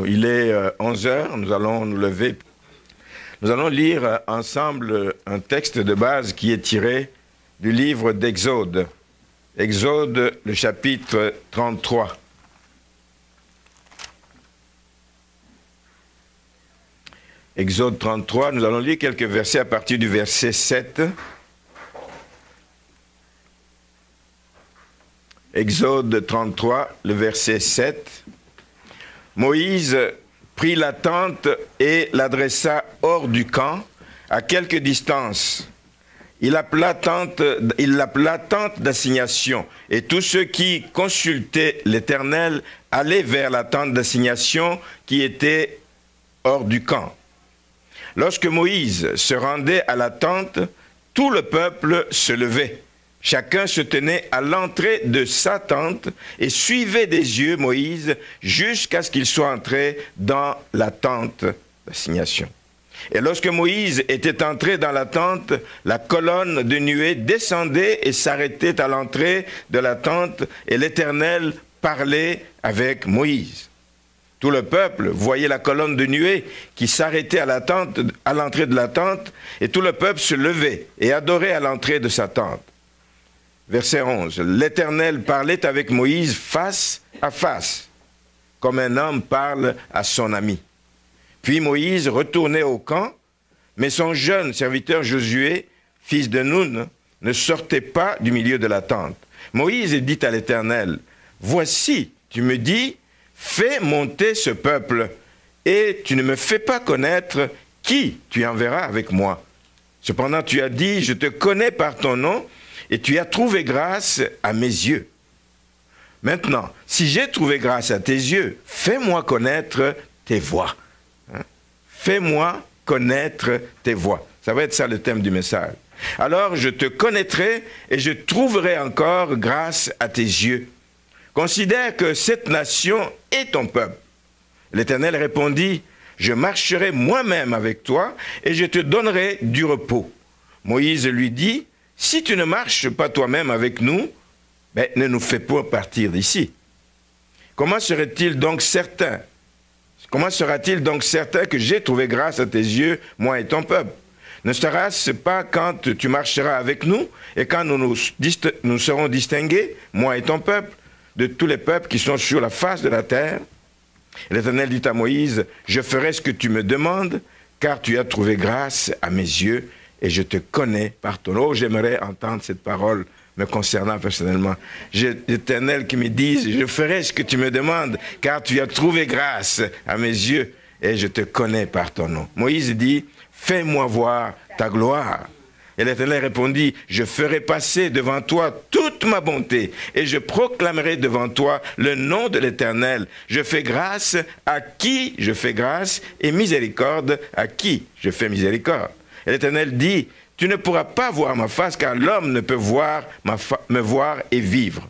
Il est 11 heures, nous allons nous lever. Nous allons lire ensemble un texte de base qui est tiré du livre d'Exode. Exode, le chapitre 33. Exode 33, nous allons lire quelques versets à partir du verset 7. Exode 33, le verset 7. Moïse prit la tente et l'adressa hors du camp, à quelque distance. Il l'appela tente d'assignation, et tous ceux qui consultaient l'Éternel allaient vers la tente d'assignation qui était hors du camp. Lorsque Moïse se rendait à la tente, tout le peuple se levait. Chacun se tenait à l'entrée de sa tente et suivait des yeux Moïse jusqu'à ce qu'il soit entré dans la tente d'assignation. Et lorsque Moïse était entré dans la tente, la colonne de nuée descendait et s'arrêtait à l'entrée de la tente, et l'Éternel parlait avec Moïse. Tout le peuple voyait la colonne de nuée qui s'arrêtait à l'entrée de la tente, et tout le peuple se levait et adorait à l'entrée de sa tente. Verset 11. L'Éternel parlait avec Moïse face à face, comme un homme parle à son ami. Puis Moïse retournait au camp, mais son jeune serviteur Josué, fils de Nun, ne sortait pas du milieu de la tente. Moïse dit à l'Éternel, « Voici, tu me dis, fais monter ce peuple, et tu ne me fais pas connaître qui tu enverras avec moi. Cependant tu as dit, je te connais par ton nom, et tu as trouvé grâce à mes yeux. Maintenant, si j'ai trouvé grâce à tes yeux, fais-moi connaître tes voies. » Fais-moi connaître tes voies. Ça va être ça le thème du message. Alors je te connaîtrai et je trouverai encore grâce à tes yeux. Considère que cette nation est ton peuple. L'Éternel répondit, je marcherai moi-même avec toi et je te donnerai du repos. Moïse lui dit, si tu ne marches pas toi-même avec nous, ne nous fais pas partir d'ici. Comment sera-t-il donc certain que j'ai trouvé grâce à tes yeux, moi et ton peuple? Ne sera-ce pas quand tu marcheras avec nous et quand nous serons distingués, moi et ton peuple, de tous les peuples qui sont sur la face de la terre? L'Éternel dit à Moïse, je ferai ce que tu me demandes, car tu as trouvé grâce à mes yeux et je te connais par ton nom. Oh, j'aimerais entendre cette parole me concernant personnellement. L'Éternel qui me dise, je ferai ce que tu me demandes, car tu as trouvé grâce à mes yeux, et je te connais par ton nom. Moïse dit, fais-moi voir ta gloire. Et l'Éternel répondit, je ferai passer devant toi toute ma bonté, et je proclamerai devant toi le nom de l'Éternel. Je fais grâce à qui je fais grâce, et miséricorde à qui je fais miséricorde. Et l'Éternel dit, tu ne pourras pas voir ma face, car l'homme ne peut me voir et vivre.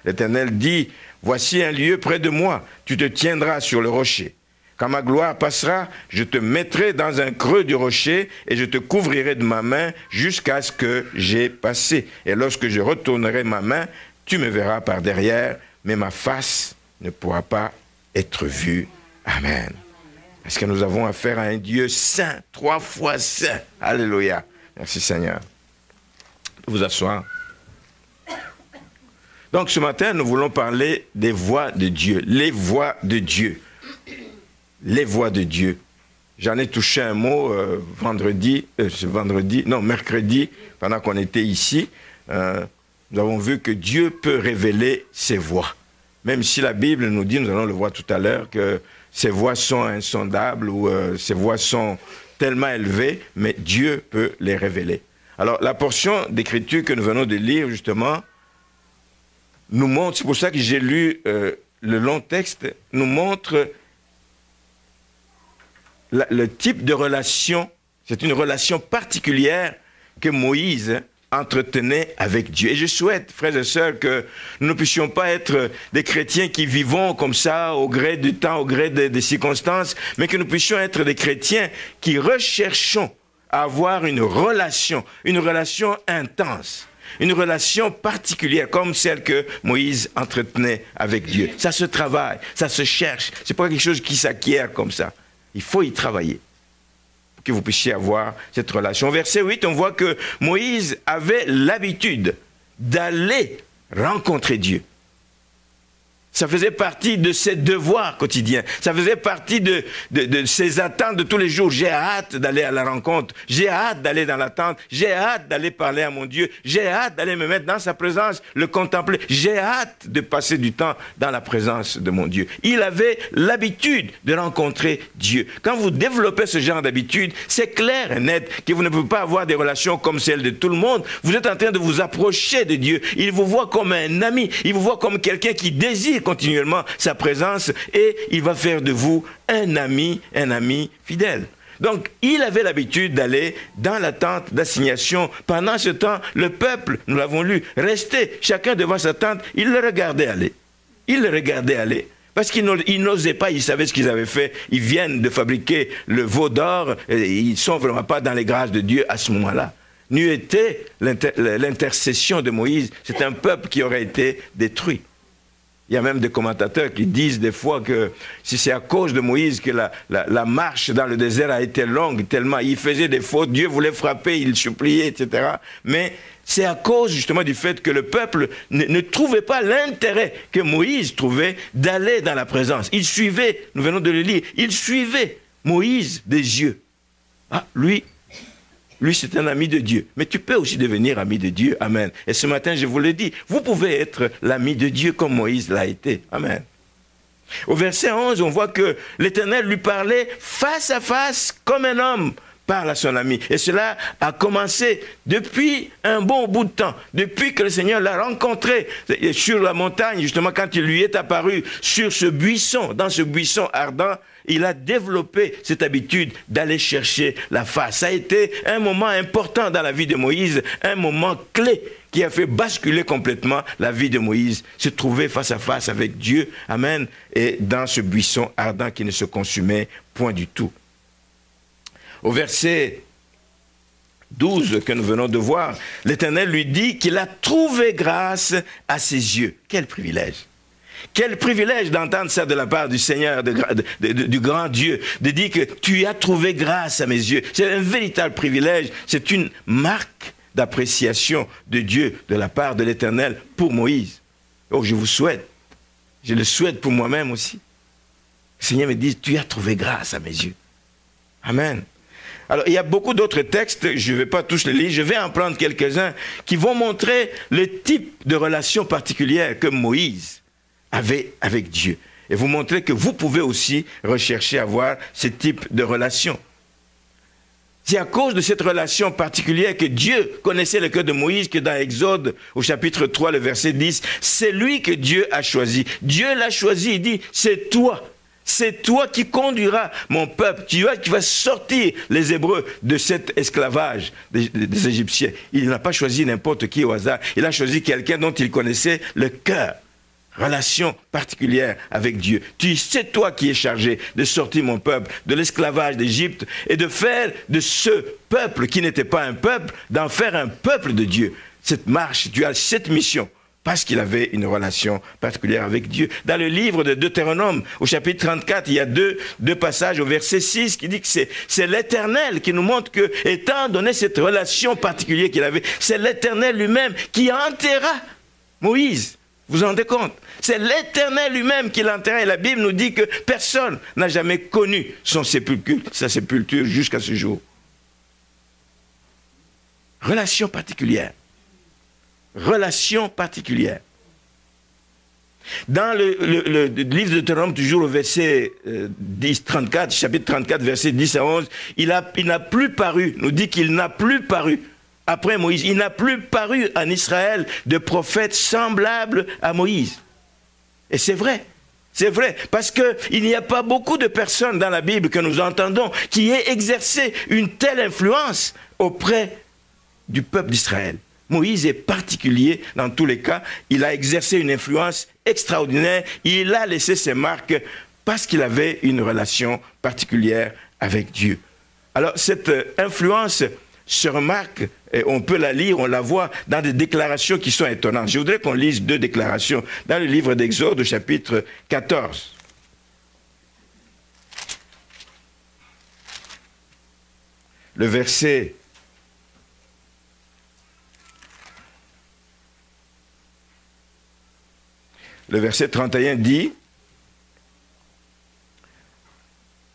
L'Éternel dit, voici un lieu près de moi, tu te tiendras sur le rocher. Quand ma gloire passera, je te mettrai dans un creux du rocher et je te couvrirai de ma main jusqu'à ce que j'ai passé. Et lorsque je retournerai ma main, tu me verras par derrière, mais ma face ne pourra pas être vue. Amen. Est-ce que nous avons affaire à un Dieu saint, 3 fois saint? Alléluia. Merci Seigneur. Vous asseoir. Donc ce matin, nous voulons parler des voies de Dieu, les voies de Dieu. Les voies de Dieu. J'en ai touché un mot mercredi, pendant qu'on était ici. Nous avons vu que Dieu peut révéler ses voies. Même si la Bible nous dit, nous allons le voir tout à l'heure, que ses voies sont insondables ou ses voies sont tellement élevées, mais Dieu peut les révéler. Alors, la portion d'écriture que nous venons de lire, justement, nous montre, c'est pour ça que j'ai lu le long texte, nous montre le type de relation, c'est une relation particulière que Moïse entretenait avec Dieu. Et je souhaite, frères et sœurs, que nous ne puissions pas être des chrétiens qui vivons comme ça, au gré du temps, au gré des circonstances, mais que nous puissions être des chrétiens qui recherchons à avoir une relation intense. une relation particulière comme celle que Moïse entretenait avec Dieu. Ça se travaille, ça se cherche. Ce n'est pas quelque chose qui s'acquiert comme ça. Il faut y travailler pour que vous puissiez avoir cette relation. Au verset 8, on voit que Moïse avait l'habitude d'aller rencontrer Dieu. Ça faisait partie de ses devoirs quotidiens. Ça faisait partie de ses attentes de tous les jours. J'ai hâte d'aller à la rencontre. J'ai hâte d'aller dans la tente. J'ai hâte d'aller parler à mon Dieu. J'ai hâte d'aller me mettre dans sa présence, le contempler. J'ai hâte de passer du temps dans la présence de mon Dieu. Il avait l'habitude de rencontrer Dieu. Quand vous développez ce genre d'habitude, c'est clair et net que vous ne pouvez pas avoir des relations comme celles de tout le monde. Vous êtes en train de vous approcher de Dieu. Il vous voit comme un ami. Il vous voit comme quelqu'un qui désire continuellement sa présence et il va faire de vous un ami fidèle. Donc, il avait l'habitude d'aller dans la tente d'assignation. Pendant ce temps, le peuple, nous l'avons lu, restait chacun devant sa tente, il le regardait aller. Il le regardait aller. Parce qu'ils n'osaient pas, ils savaient ce qu'ils avaient fait. Ils viennent de fabriquer le veau d'or, ils ne sont vraiment pas dans les grâces de Dieu à ce moment-là. N'eût été l'intercession de Moïse, c'est un peuple qui aurait été détruit. Il y a même des commentateurs qui disent des fois que si c'est à cause de Moïse que la marche dans le désert a été longue, tellement il faisait des fautes, Dieu voulait frapper, il suppliait, etc. Mais c'est à cause justement du fait que le peuple ne trouvait pas l'intérêt que Moïse trouvait d'aller dans la présence. Il suivait, nous venons de le lire, il suivait Moïse des yeux. Ah, lui, c'est un ami de Dieu. Mais tu peux aussi devenir ami de Dieu. Amen. Et ce matin, je vous le dis, vous pouvez être l'ami de Dieu comme Moïse l'a été. Amen. Au verset 11, on voit que l'Éternel lui parlait face à face comme un homme parle à son ami. Et cela a commencé depuis un bon bout de temps. Depuis que le Seigneur l'a rencontré sur la montagne, justement quand il lui est apparu sur ce buisson, dans ce buisson ardent, il a développé cette habitude d'aller chercher la face. Ça a été un moment important dans la vie de Moïse, un moment clé qui a fait basculer complètement la vie de Moïse, se trouver face à face avec Dieu, amen, et dans ce buisson ardent qui ne se consumait point du tout. Au verset 12 que nous venons de voir, l'Éternel lui dit qu'il a trouvé grâce à ses yeux. Quel privilège! Quel privilège d'entendre ça de la part du Seigneur, du grand Dieu, de dire que tu as trouvé grâce à mes yeux. C'est un véritable privilège, c'est une marque d'appréciation de Dieu, de la part de l'Éternel pour Moïse. Oh, je vous souhaite, je le souhaite pour moi-même aussi. Le Seigneur me dit, tu as trouvé grâce à mes yeux. Amen. Alors, il y a beaucoup d'autres textes, je ne vais pas tous les lire, je vais en prendre quelques-uns qui vont montrer le type de relation particulière que Moïse avait avec Dieu. Et vous montrer que vous pouvez aussi rechercher à avoir ce type de relation. C'est à cause de cette relation particulière que Dieu connaissait le cœur de Moïse que dans Exode, au chapitre 3, le verset 10, c'est lui que Dieu a choisi. Dieu l'a choisi, il dit, c'est toi qui conduiras mon peuple, tu vas sortir les Hébreux de cet esclavage des Égyptiens. Il n'a pas choisi n'importe qui au hasard, il a choisi quelqu'un dont il connaissait le cœur. Relation particulière avec Dieu. C'est toi qui es chargé de sortir mon peuple de l'esclavage d'Égypte et de faire de ce peuple qui n'était pas un peuple, d'en faire un peuple de Dieu. Cette marche, tu as cette mission parce qu'il avait une relation particulière avec Dieu. Dans le livre de Deutéronome, au chapitre 34, il y a deux passages au verset 6 qui dit que c'est l'Éternel qui nous montre que, étant donné cette relation particulière qu'il avait, c'est l'Éternel lui-même qui enterra Moïse. Vous vous rendez compte? C'est l'Éternel lui-même qui l'enterra. Et la Bible nous dit que personne n'a jamais connu sa sépulture jusqu'à ce jour. Relation particulière. Relation particulière. Dans le livre de Deutéronome, toujours au verset 34, chapitre 34, verset 10 à 11, il n'a plus paru, nous dit qu'il n'a plus paru. Après Moïse, il n'a plus paru en Israël de prophète semblable à Moïse. Et c'est vrai, parce qu'il n'y a pas beaucoup de personnes dans la Bible que nous entendons qui aient exercé une telle influence auprès du peuple d'Israël. Moïse est particulier dans tous les cas, il a exercé une influence extraordinaire, il a laissé ses marques parce qu'il avait une relation particulière avec Dieu. Alors cette influence se remarque, et on peut la lire, on la voit dans des déclarations qui sont étonnantes. Je voudrais qu'on lise 2 déclarations dans le livre d'Exode au chapitre 14. Le verset 31 dit,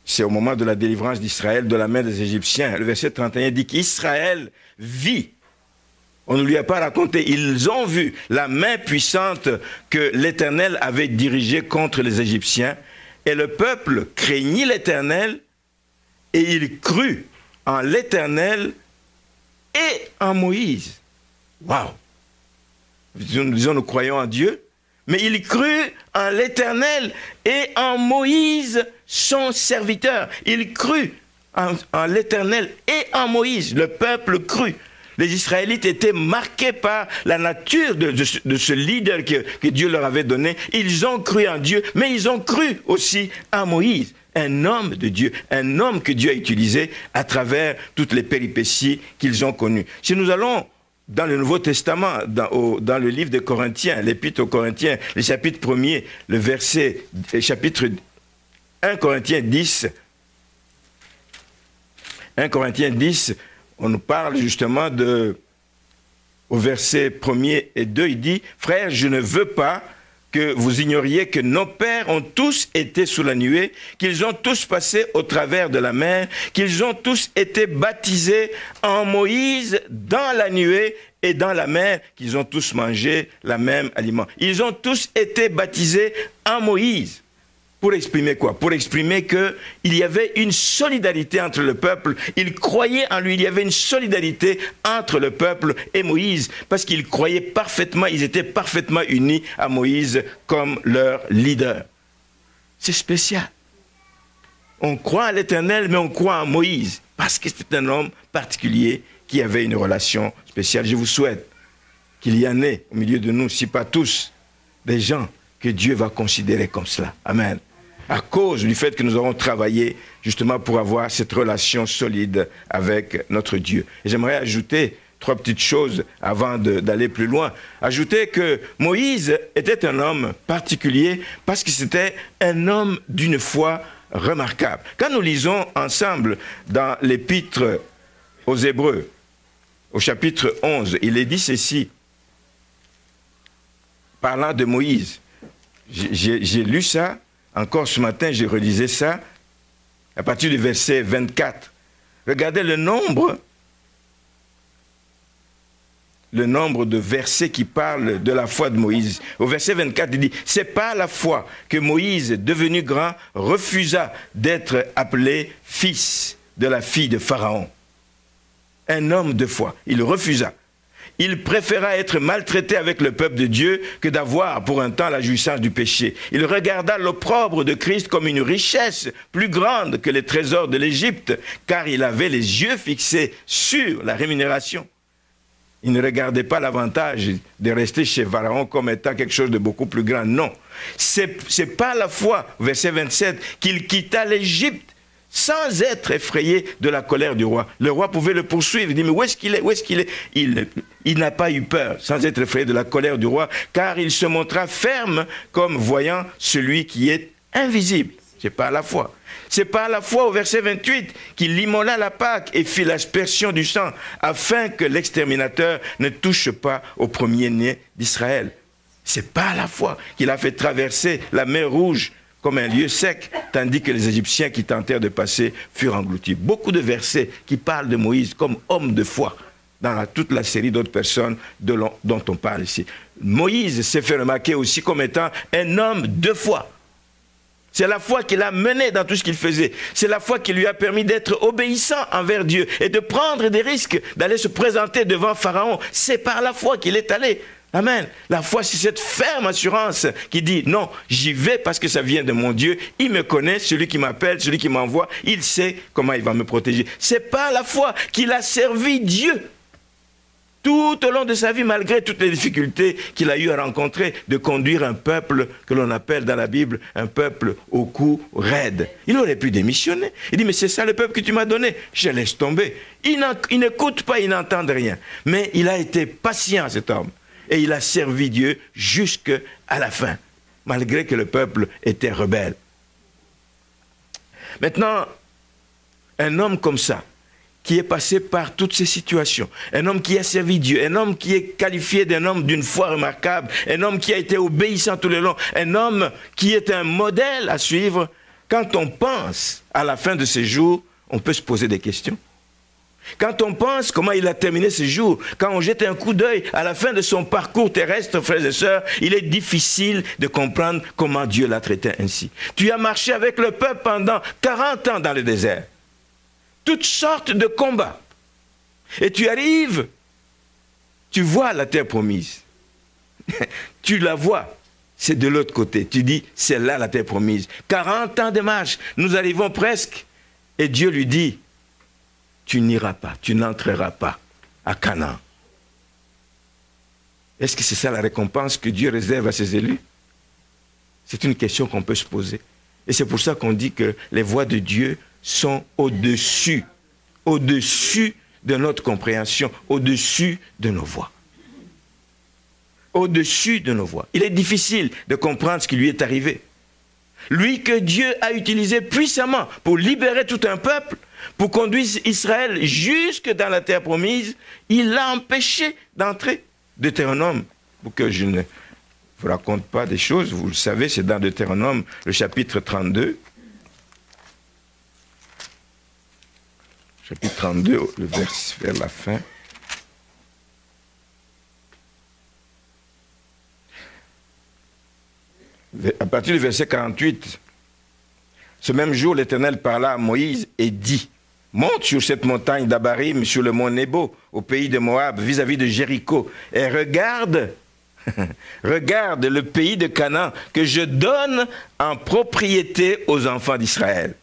c'est au moment de la délivrance d'Israël de la main des Égyptiens, le verset 31 dit qu'Israël vit. On ne lui a pas raconté, ils ont vu la main puissante que l'Éternel avait dirigée contre les Égyptiens, et le peuple craignit l'Éternel, et il crut en l'Éternel et en Moïse. Waouh! Nous croyons en Dieu, mais il crut en l'Éternel et en Moïse, son serviteur. Il crut en l'Éternel et en Moïse. Le peuple crut. Les Israélites étaient marqués par la nature de ce leader que Dieu leur avait donné. Ils ont cru en Dieu, mais ils ont cru aussi en Moïse. Un homme de Dieu, un homme que Dieu a utilisé à travers toutes les péripéties qu'ils ont connues. Si nous allons dans le Nouveau Testament, dans le livre des Corinthiens, l'Épître aux Corinthiens, le chapitre 1er, le verset, chapitre 1 Corinthiens 10, 1 Corinthiens 10, on nous parle justement au verset 1er et 2, il dit, « Frères, je ne veux pas que vous ignoriez que nos pères ont tous été sous la nuée, qu'ils ont tous passé au travers de la mer, qu'ils ont tous été baptisés en Moïse dans la nuée et dans la mer, qu'ils ont tous mangé le même aliment. » Ils ont tous été baptisés en Moïse. Pour exprimer quoi? Pour exprimer qu'il y avait une solidarité entre le peuple. Ils croyaient en lui. Il y avait une solidarité entre le peuple et Moïse. Parce qu'ils croyaient parfaitement, ils étaient parfaitement unis à Moïse comme leur leader. C'est spécial. On croit à l'Éternel, mais on croit en Moïse. Parce que c'est un homme particulier qui avait une relation spéciale. Je vous souhaite qu'il y en ait au milieu de nous, si pas tous, des gens que Dieu va considérer comme cela. Amen. À cause du fait que nous aurons travaillé justement pour avoir cette relation solide avec notre Dieu. Et j'aimerais ajouter 3 petites choses avant d'aller plus loin. Ajouter que Moïse était un homme particulier parce que c'était un homme d'une foi remarquable. Quand nous lisons ensemble dans l'Épître aux Hébreux, au chapitre 11, il est dit ceci, parlant de Moïse. J'ai lu ça, encore ce matin, j'ai relisé ça, à partir du verset 24. Regardez le nombre de versets qui parlent de la foi de Moïse. Au verset 24, il dit, « C'est par la foi que Moïse, devenu grand, refusa d'être appelé fils de la fille de Pharaon. » Un homme de foi, il refusa. Il préféra être maltraité avec le peuple de Dieu que d'avoir pour un temps la jouissance du péché. Il regarda l'opprobre de Christ comme une richesse plus grande que les trésors de l'Égypte, car il avait les yeux fixés sur la rémunération. Il ne regardait pas l'avantage de rester chez Pharaon comme étant quelque chose de beaucoup plus grand. Non. C'est par la foi, verset 27, qu'il quitta l'Égypte sans être effrayé de la colère du roi. Le roi pouvait le poursuivre. Il dit, mais où est-ce qu'il est? Où est-ce qu'il est? Il n'a pas eu peur, sans être effrayé de la colère du roi, car il se montra ferme comme voyant celui qui est invisible. C'est par la foi. C'est par la foi, au verset 28, qu'il immola la Pâque et fit l'aspersion du sang, afin que l'exterminateur ne touche pas au premier-né d'Israël. C'est par la foi qu'il a fait traverser la mer Rouge comme un lieu sec, tandis que les Égyptiens qui tentèrent de passer furent engloutis. Beaucoup de versets qui parlent de Moïse comme homme de foi, dans toute la série d'autres personnes dont on parle ici. Moïse s'est fait remarquer aussi comme étant un homme de foi. C'est la foi qui l'a mené dans tout ce qu'il faisait. C'est la foi qui lui a permis d'être obéissant envers Dieu et de prendre des risques, d'aller se présenter devant Pharaon. C'est par la foi qu'il est allé. Amen. La foi, c'est cette ferme assurance qui dit, non, j'y vais parce que ça vient de mon Dieu. Il me connaît, celui qui m'appelle, celui qui m'envoie, il sait comment il va me protéger. C'est par la foi qu'il a servi Dieu. tout au long de sa vie, malgré toutes les difficultés qu'il a eu à rencontrer, de conduire un peuple que l'on appelle dans la Bible un peuple au cou raide. Il aurait pu démissionner. Il dit, mais c'est ça le peuple que tu m'as donné. Je laisse tomber. Il n'écoute pas, il n'entend rien. Mais il a été patient, cet homme. Et il a servi Dieu jusqu'à la fin, malgré que le peuple était rebelle. Maintenant, un homme comme ça, qui est passé par toutes ces situations, un homme qui a servi Dieu, un homme qui est qualifié d'un homme d'une foi remarquable, un homme qui a été obéissant tout le long, un homme qui est un modèle à suivre, quand on pense à la fin de ses jours, on peut se poser des questions. Quand on pense comment il a terminé ses jours, quand on jette un coup d'œil à la fin de son parcours terrestre, frères et sœurs, il est difficile de comprendre comment Dieu l'a traité ainsi. Tu as marché avec le peuple pendant 40 ans dans le désert. Toutes sortes de combats. Et tu arrives, tu vois la terre promise. Tu la vois, c'est de l'autre côté. Tu dis, c'est là la terre promise. 40 ans de marche, nous arrivons presque. Et Dieu lui dit, tu n'iras pas, tu n'entreras pas à Canaan. Est-ce que c'est ça la récompense que Dieu réserve à ses élus? C'est une question qu'on peut se poser. Et c'est pour ça qu'on dit que les voies de Dieu sont au-dessus de notre compréhension, au-dessus de nos voies. Au-dessus de nos voies. Il est difficile de comprendre ce qui lui est arrivé. Lui que Dieu a utilisé puissamment pour libérer tout un peuple, pour conduire Israël jusque dans la terre promise, il l'a empêché d'entrer. Deutéronome, pour que je ne vous raconte pas des choses, vous le savez, c'est dans Deutéronome, le chapitre 32. Chapitre 32, le verset vers la fin. À partir du verset 48, ce même jour, l'Éternel parla à Moïse et dit, « Monte sur cette montagne d'Abarim, sur le mont Nebo, au pays de Moab, vis-à-vis de Jéricho, et regarde, regarde le pays de Canaan que je donne en propriété aux enfants d'Israël. »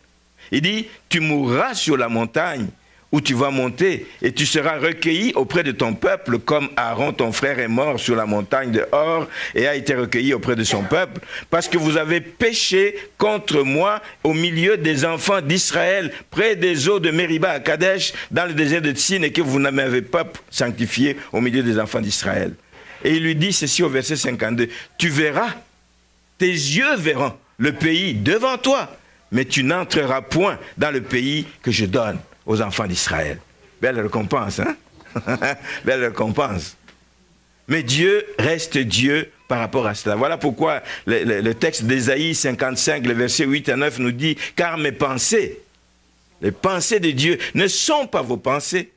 Il dit, tu mourras sur la montagne où tu vas monter et tu seras recueilli auprès de ton peuple comme Aaron, ton frère, est mort sur la montagne de Hor et a été recueilli auprès de son peuple parce que vous avez péché contre moi au milieu des enfants d'Israël près des eaux de Mériba à Kadesh dans le désert de Tsin et que vous ne m'avez pas sanctifié au milieu des enfants d'Israël. Et il lui dit ceci au verset 52, tu verras, tes yeux verront le pays devant toi, mais tu n'entreras point dans le pays que je donne aux enfants d'Israël. Belle récompense, hein? Belle récompense. Mais Dieu reste Dieu par rapport à cela. Voilà pourquoi le texte d'Ésaïe 55, le verset 8 à 9 nous dit, « Car mes pensées, les pensées de Dieu ne sont pas vos pensées,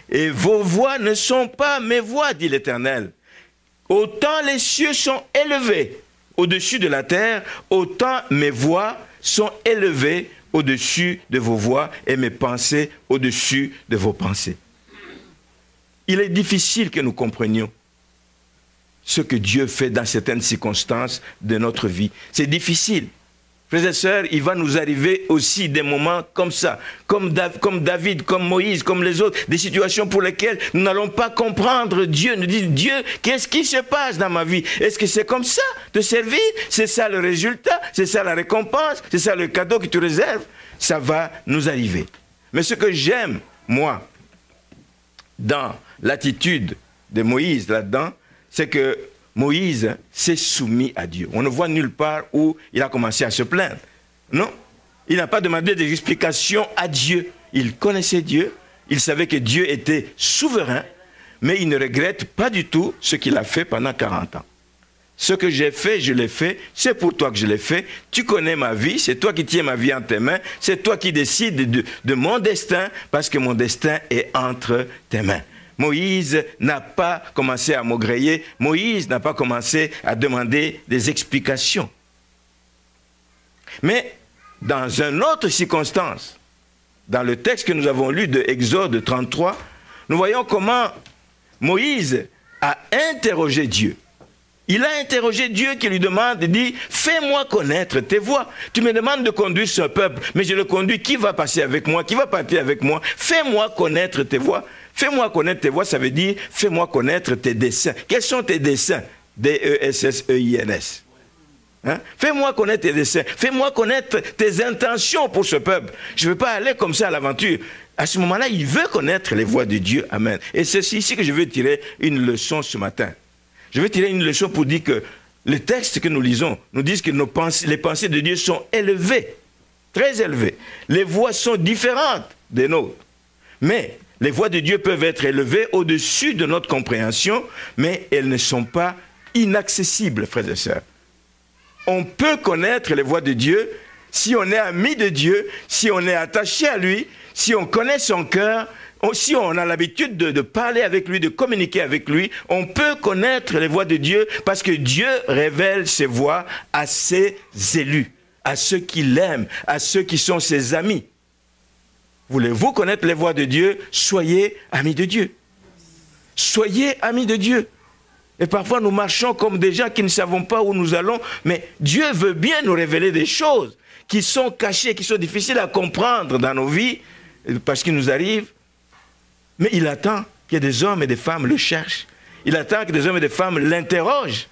et vos voix ne sont pas mes voix, dit l'Éternel. Autant les cieux sont élevés au-dessus de la terre, autant mes voix sont élevées au-dessus de vos voix et mes pensées au-dessus de vos pensées. » Il est difficile que nous comprenions ce que Dieu fait dans certaines circonstances de notre vie. C'est difficile. Frères et sœurs, il va nous arriver aussi des moments comme ça, comme David, comme Moïse, comme les autres, des situations pour lesquelles nous n'allons pas comprendre Dieu. Nous disons, Dieu, qu'est-ce qui se passe dans ma vie? Est-ce que c'est comme ça de servir? C'est ça le résultat? C'est ça la récompense? C'est ça le cadeau que tu réserves? Ça va nous arriver. Mais ce que j'aime, moi, dans l'attitude de Moïse là-dedans, c'est que Moïse s'est soumis à Dieu. On ne voit nulle part où il a commencé à se plaindre. Non, il n'a pas demandé des explications à Dieu. Il connaissait Dieu, il savait que Dieu était souverain, mais il ne regrette pas du tout ce qu'il a fait pendant 40 ans. Ce que j'ai fait, je l'ai fait, c'est pour toi que je l'ai fait. Tu connais ma vie, c'est toi qui tiens ma vie en tes mains, c'est toi qui décides de mon destin, parce que mon destin est entre tes mains. Moïse n'a pas commencé à maugréer, Moïse n'a pas commencé à demander des explications. Mais dans une autre circonstance, dans le texte que nous avons lu de Exode 33, nous voyons comment Moïse a interrogé Dieu. Il a interrogé Dieu qui lui demande, il dit, fais-moi connaître tes voies. Tu me demandes de conduire ce peuple, mais je le conduis, qui va passer avec moi, qui va partir avec moi? Fais-moi connaître tes voies. Fais-moi connaître tes voies, ça veut dire, fais-moi connaître tes desseins. Quels sont tes desseins? D-E-S-S-E-I-N-S. Hein? Fais-moi connaître tes desseins. Fais-moi connaître tes intentions pour ce peuple. Je ne veux pas aller comme ça à l'aventure. À ce moment-là, il veut connaître les voies de Dieu. Amen. Et c'est ici que je veux tirer une leçon ce matin. Je veux tirer une leçon pour dire que les textes que nous lisons nous disent que les pensées de Dieu sont élevées, très élevées. Les voies sont différentes des nôtres. Mais les voies de Dieu peuvent être élevées au-dessus de notre compréhension, mais elles ne sont pas inaccessibles, frères et sœurs. On peut connaître les voies de Dieu si on est ami de Dieu, si on est attaché à lui, si on connaît son cœur, si on a l'habitude de parler avec lui, de communiquer avec lui, on peut connaître les voies de Dieu parce que Dieu révèle ses voies à ses élus, à ceux qui l'aiment, à ceux qui sont ses amis. Voulez-vous connaître les voies de Dieu? Soyez amis de Dieu. Soyez amis de Dieu. Et parfois nous marchons comme des gens qui ne savons pas où nous allons, mais Dieu veut bien nous révéler des choses qui sont cachées, qui sont difficiles à comprendre dans nos vies, parce qu'il nous arrive. Mais il attend que des hommes et des femmes le cherchent. Il attend que des hommes et des femmes l'interrogent.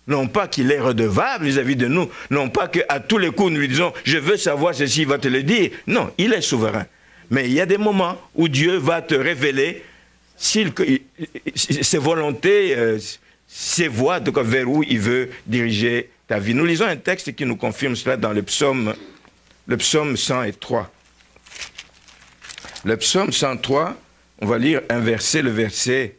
Non pas qu'il est redevable vis-à-vis de nous, non pas qu'à tous les coups nous lui disons « je veux savoir ceci, il va te le dire ». Non, il est souverain. Mais il y a des moments où Dieu va te révéler ses volontés, ses voies, en tout cas vers où il veut diriger ta vie. Nous lisons un texte qui nous confirme cela dans le psaume 103. Le psaume 103, on va lire un verset, le verset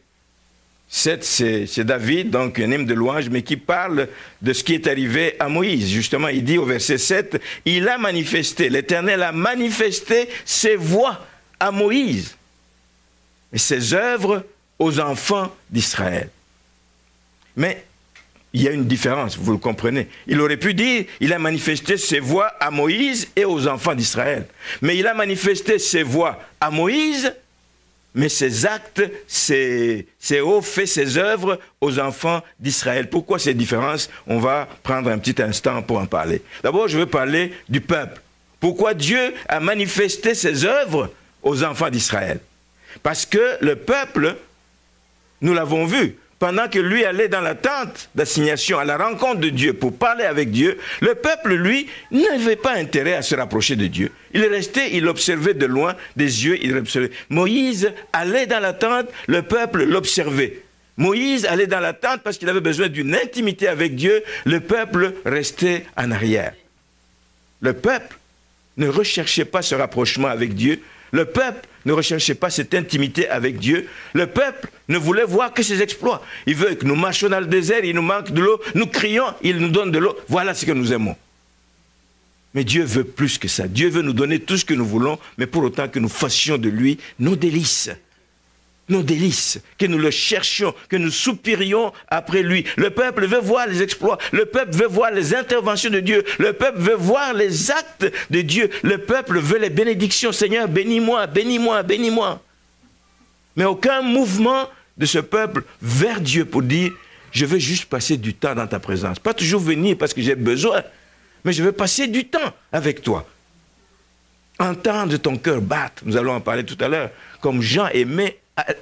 7, c'est David, donc un hymne de louange, mais qui parle de ce qui est arrivé à Moïse. Justement, il dit au verset 7, « Il a manifesté, l'Éternel a manifesté ses voies à Moïse et ses œuvres aux enfants d'Israël. » Mais il y a une différence, vous le comprenez. Il aurait pu dire, il a manifesté ses voies à Moïse et aux enfants d'Israël. Mais il a manifesté ses voies à Moïse, mais ses actes, ses hauts faits, ses œuvres aux enfants d'Israël. Pourquoi ces différences? On va prendre un petit instant pour en parler. D'abord, je veux parler du peuple. Pourquoi Dieu a manifesté ses œuvres aux enfants d'Israël? Parce que le peuple, nous l'avons vu, pendant que lui allait dans la tente d'assignation à la rencontre de Dieu pour parler avec Dieu, le peuple, lui, n'avait pas intérêt à se rapprocher de Dieu. Il restait, il observait de loin, des yeux, il observait. Moïse allait dans la tente, le peuple l'observait. Moïse allait dans la tente parce qu'il avait besoin d'une intimité avec Dieu, le peuple restait en arrière. Le peuple ne recherchait pas ce rapprochement avec Dieu. Le peuple ne recherchait pas cette intimité avec Dieu. Le peuple ne voulait voir que ses exploits. Il veut que nous marchions dans le désert, il nous manque de l'eau, nous crions, il nous donne de l'eau. Voilà ce que nous aimons. Mais Dieu veut plus que ça. Dieu veut nous donner tout ce que nous voulons, mais pour autant que nous fassions de lui nos délices. Nos délices, que nous le cherchions, que nous soupirions après lui. Le peuple veut voir les exploits, le peuple veut voir les interventions de Dieu, le peuple veut voir les actes de Dieu, le peuple veut les bénédictions. Seigneur, bénis-moi, bénis-moi, bénis-moi. Mais aucun mouvement de ce peuple vers Dieu pour dire, je veux juste passer du temps dans ta présence. Pas toujours venir parce que j'ai besoin, mais je veux passer du temps avec toi. Entendre ton cœur battre, nous allons en parler tout à l'heure, comme Jean aimait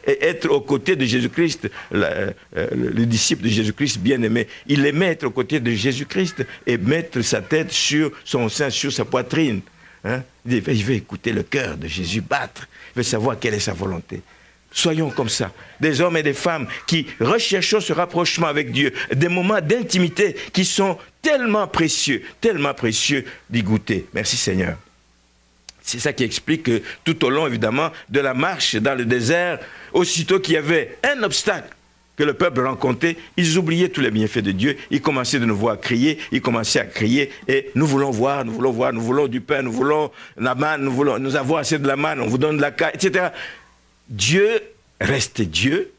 être aux côtés de Jésus-Christ, le disciple de Jésus-Christ bien-aimé. Il aimait être aux côtés de Jésus-Christ et mettre sa tête sur son sein, sur sa poitrine. Hein? Il veut écouter le cœur de Jésus battre. Il veut savoir quelle est sa volonté. Soyons comme ça, des hommes et des femmes qui recherchons ce rapprochement avec Dieu, des moments d'intimité qui sont tellement précieux d'y goûter. Merci Seigneur. C'est ça qui explique que tout au long, évidemment, de la marche dans le désert, aussitôt qu'il y avait un obstacle que le peuple rencontrait, ils oubliaient tous les bienfaits de Dieu. Ils commençaient de nouveau à crier, ils commençaient à crier, et nous voulons voir, nous voulons du pain, nous voulons la manne, nous avons assez de la manne, on vous donne de la caille, etc. Dieu reste Dieu,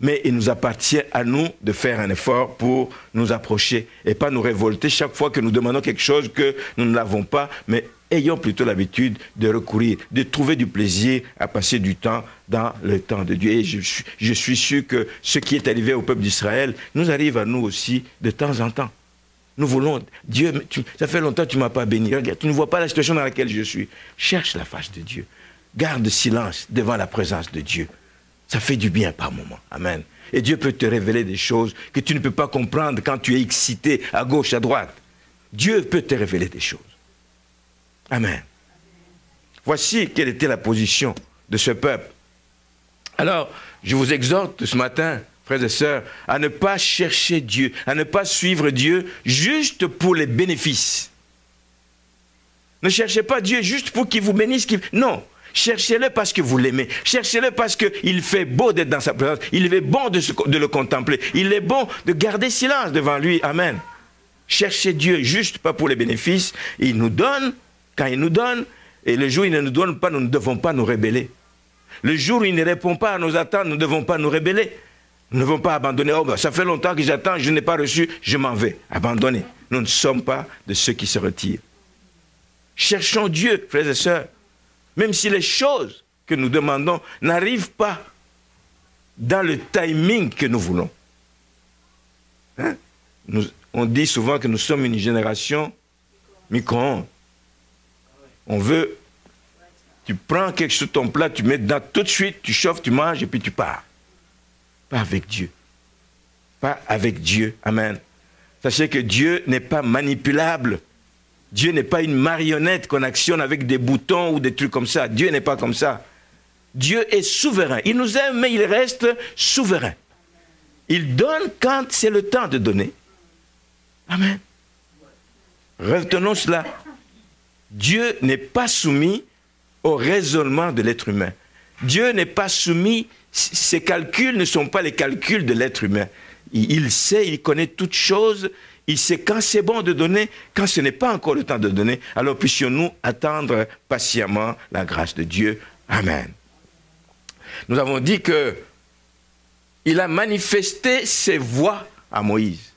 mais il nous appartient à nous de faire un effort pour nous approcher et pas nous révolter chaque fois que nous demandons quelque chose que nous ne l'avons pas, mais ayons plutôt l'habitude de recourir, de trouver du plaisir à passer du temps dans le temps de Dieu. Et je suis sûr que ce qui est arrivé au peuple d'Israël nous arrive à nous aussi de temps en temps. Nous voulons, Dieu, ça fait longtemps que tu ne m'as pas béni. Regarde, tu ne vois pas la situation dans laquelle je suis. Cherche la face de Dieu. Garde silence devant la présence de Dieu. Ça fait du bien par moment. Amen. Et Dieu peut te révéler des choses que tu ne peux pas comprendre quand tu es excité à gauche, à droite. Dieu peut te révéler des choses. Amen. Voici quelle était la position de ce peuple. Alors, je vous exhorte ce matin, frères et sœurs, à ne pas chercher Dieu, à ne pas suivre Dieu juste pour les bénéfices. Ne cherchez pas Dieu juste pour qu'il vous bénisse. Non, cherchez-le parce que vous l'aimez. Cherchez-le parce qu'il fait beau d'être dans sa présence. Il est bon de le contempler. Il est bon de garder silence devant lui. Amen. Cherchez Dieu juste pas pour les bénéfices. Il nous donne, quand il nous donne, et le jour où il ne nous donne pas, nous ne devons pas nous rebeller. Le jour où il ne répond pas à nos attentes, nous ne devons pas nous rebeller. Nous ne devons pas abandonner. Oh, ben, ça fait longtemps que j'attends, je n'ai pas reçu, je m'en vais. Abandonner. Nous ne sommes pas de ceux qui se retirent. Cherchons Dieu, frères et sœurs. Même si les choses que nous demandons n'arrivent pas dans le timing que nous voulons. Hein? On dit souvent que nous sommes une génération micro-ondes. On veut, tu prends quelque chose sur ton plat, tu mets dedans tout de suite, tu chauffes, tu manges et puis tu pars. Pas avec Dieu. Pas avec Dieu. Amen. Sachez que Dieu n'est pas manipulable. Dieu n'est pas une marionnette qu'on actionne avec des boutons ou des trucs comme ça. Dieu n'est pas comme ça. Dieu est souverain. Il nous aime, mais il reste souverain. Il donne quand c'est le temps de donner. Amen. Retenons cela. Dieu n'est pas soumis au raisonnement de l'être humain. Dieu n'est pas soumis, ses calculs ne sont pas les calculs de l'être humain. Il sait, il connaît toutes choses, il sait quand c'est bon de donner, quand ce n'est pas encore le temps de donner. Alors puissions-nous attendre patiemment la grâce de Dieu. Amen. Nous avons dit qu'il a manifesté ses voies à Moïse.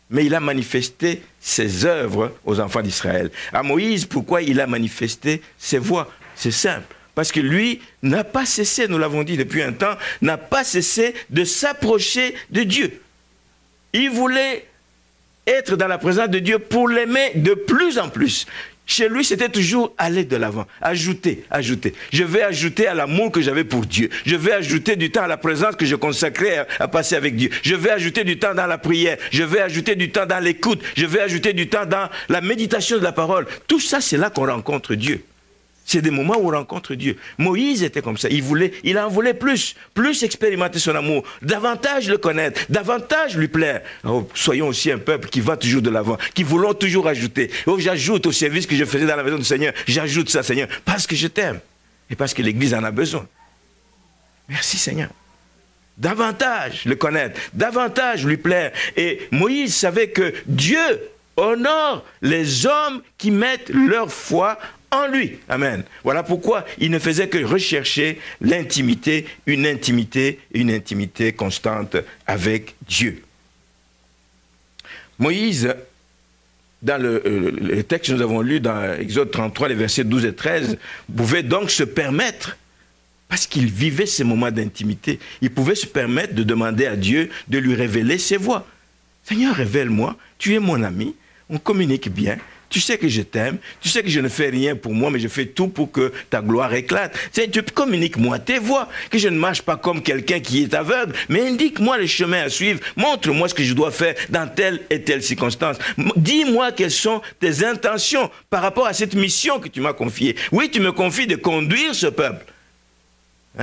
Mais il a manifesté ses œuvres aux enfants d'Israël. À Moïse, pourquoi il a manifesté ses voies? C'est simple. Parce que lui n'a pas cessé, nous l'avons dit depuis un temps, n'a pas cessé de s'approcher de Dieu. Il voulait être dans la présence de Dieu pour l'aimer de plus en plus. Chez lui, c'était toujours aller de l'avant, ajouter, ajouter. Je vais ajouter à l'amour que j'avais pour Dieu. Je vais ajouter du temps à la présence que je consacrais à passer avec Dieu. Je vais ajouter du temps dans la prière. Je vais ajouter du temps dans l'écoute. Je vais ajouter du temps dans la méditation de la parole. Tout ça, c'est là qu'on rencontre Dieu. C'est des moments où on rencontre Dieu. Moïse était comme ça. Il en voulait plus expérimenter son amour, davantage le connaître, davantage lui plaire. Oh, soyons aussi un peuple qui va toujours de l'avant, qui voulons toujours ajouter. Oh, j'ajoute au service que je faisais dans la maison du Seigneur, j'ajoute ça, Seigneur, parce que je t'aime et parce que l'Église en a besoin. Merci, Seigneur. Davantage le connaître, davantage lui plaire. Et Moïse savait que Dieu honore les hommes qui mettent leur foi en lui. Amen. Voilà pourquoi il ne faisait que rechercher l'intimité, une intimité constante avec Dieu. Moïse, dans le texte que nous avons lu dans Exode 33, les versets 12 et 13, pouvait donc se permettre, parce qu'il vivait ces moments d'intimité, il pouvait se permettre de demander à Dieu de lui révéler ses voies. Seigneur, révèle-moi, tu es mon ami, on communique bien. Tu sais que je t'aime, tu sais que je ne fais rien pour moi, mais je fais tout pour que ta gloire éclate. Tu communiques-moi tes voies, que je ne marche pas comme quelqu'un qui est aveugle, mais indique-moi le chemin à suivre, montre-moi ce que je dois faire dans telle et telle circonstance. Dis-moi quelles sont tes intentions par rapport à cette mission que tu m'as confiée. Oui, tu me confies de conduire ce peuple.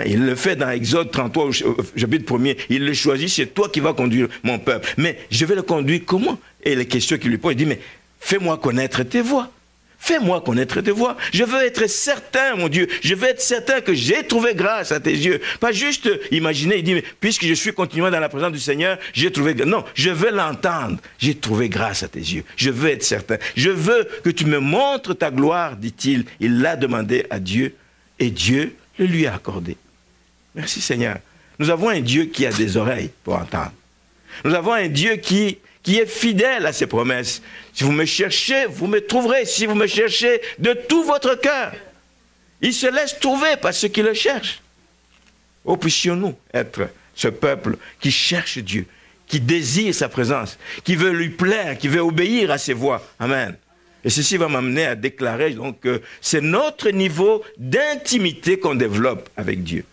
Il le fait dans Exode 33, chapitre 1er. Il le choisit, c'est toi qui vas conduire mon peuple. Mais je vais le conduire comment? Et les questions qu'il lui pose, il dit, mais fais-moi connaître tes voies. Fais-moi connaître tes voies. Je veux être certain, mon Dieu. Je veux être certain que j'ai trouvé grâce à tes yeux. Pas juste imaginer, il dit, mais puisque je suis continuellement dans la présence du Seigneur, j'ai trouvé grâce. Non, je veux l'entendre. J'ai trouvé grâce à tes yeux. Je veux être certain. Je veux que tu me montres ta gloire, dit-il. Il l'a demandé à Dieu et Dieu le lui a accordé. Merci Seigneur. Nous avons un Dieu qui a des oreilles pour entendre. Nous avons un Dieu qui qui est fidèle à ses promesses. Si vous me cherchez, vous me trouverez. Si vous me cherchez de tout votre cœur. Il se laisse trouver par ceux qui le cherchent. Oh, puissions-nous être ce peuple qui cherche Dieu, qui désire sa présence, qui veut lui plaire, qui veut obéir à ses voies. Amen. Et ceci va m'amener à déclarer donc que c'est notre niveau d'intimité qu'on développe avec Dieu.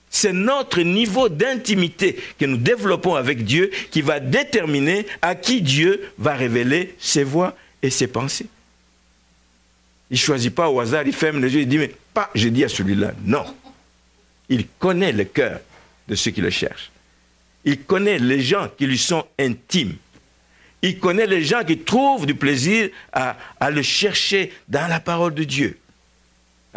C'est notre niveau d'intimité que nous développons avec Dieu qui va déterminer à qui Dieu va révéler ses voies et ses pensées. Il ne choisit pas au hasard, il ferme les yeux, il dit, mais pas, je dis à celui-là, non. Il connaît le cœur de ceux qui le cherchent. Il connaît les gens qui lui sont intimes. Il connaît les gens qui trouvent du plaisir à le chercher dans la parole de Dieu.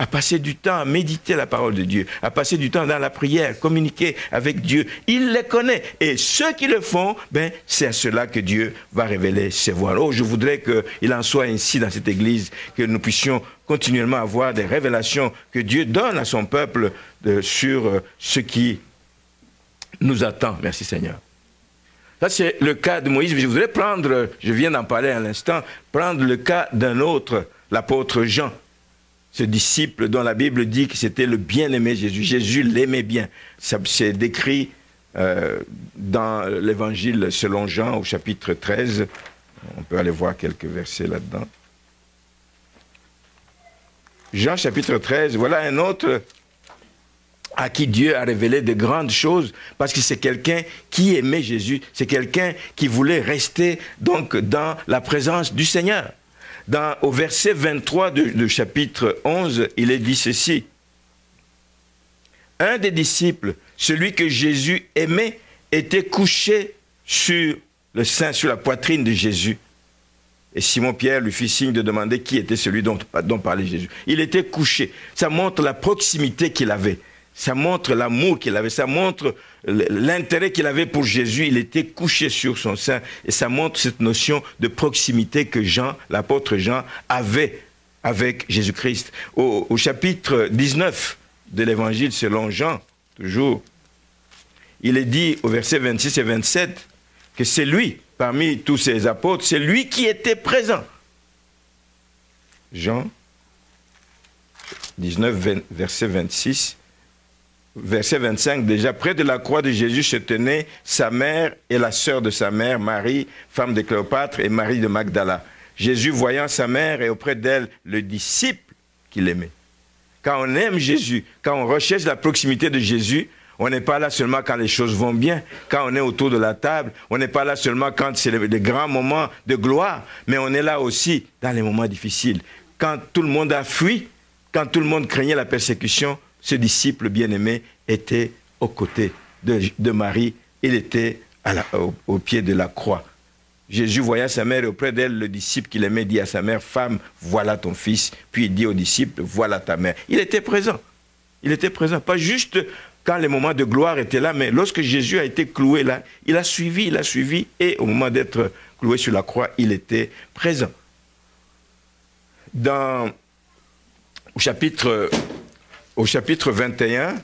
À passer du temps à méditer la parole de Dieu, à passer du temps dans la prière, communiquer avec Dieu. Il les connaît. Et ceux qui le font, ben, c'est à cela que Dieu va révéler ses voies. Oh, je voudrais qu'il en soit ainsi dans cette église, que nous puissions continuellement avoir des révélations que Dieu donne à son peuple sur ce qui nous attend. Merci Seigneur. Ça, c'est le cas de Moïse. Je voudrais prendre, je viens d'en parler à l'instant, prendre le cas d'un autre, l'apôtre Jean. Ce disciple dont la Bible dit que c'était le bien-aimé Jésus. Jésus l'aimait bien. C'est décrit dans l'évangile selon Jean au chapitre 13. On peut aller voir quelques versets là-dedans. Jean chapitre 13, voilà un autre à qui Dieu a révélé de grandes choses, parce que c'est quelqu'un qui aimait Jésus, c'est quelqu'un qui voulait rester donc dans la présence du Seigneur. Au verset 23 du chapitre 11, il est dit ceci. Un des disciples, celui que Jésus aimait, était couché sur le sein, sur la poitrine de Jésus. Et Simon-Pierre lui fit signe de demander qui était celui dont parlait Jésus. Il était couché. Ça montre la proximité qu'il avait. Ça montre l'amour qu'il avait, ça montre l'intérêt qu'il avait pour Jésus. Il était couché sur son sein et ça montre cette notion de proximité que Jean, l'apôtre Jean, avait avec Jésus-Christ. Au chapitre 19 de l'évangile selon Jean, toujours, il est dit au verset 26 et 27 que c'est lui, parmi tous ces apôtres, c'est lui qui était présent. Jean 19, verset 26. Verset 25, déjà près de la croix de Jésus se tenaient sa mère et la sœur de sa mère, Marie, femme de Cléopâtre, et Marie de Magdala. Jésus, voyant sa mère et auprès d'elle le disciple qu'il aimait. Quand on aime Jésus, quand on recherche la proximité de Jésus, on n'est pas là seulement quand les choses vont bien, quand on est autour de la table, on n'est pas là seulement quand c'est les grands moments de gloire, mais on est là aussi dans les moments difficiles. Quand tout le monde a fui, quand tout le monde craignait la persécution, ce disciple bien-aimé était aux côtés de Marie. Il était au pied de la croix. Jésus voyant sa mère et auprès d'elle, le disciple qu'il aimait dit à sa mère, « Femme, voilà ton fils. » Puis il dit au disciple, « Voilà ta mère. » Il était présent. Il était présent. Pas juste quand les moments de gloire étaient là, mais lorsque Jésus a été cloué là, il a suivi. Et au moment d'être cloué sur la croix, il était présent. Au chapitre 21,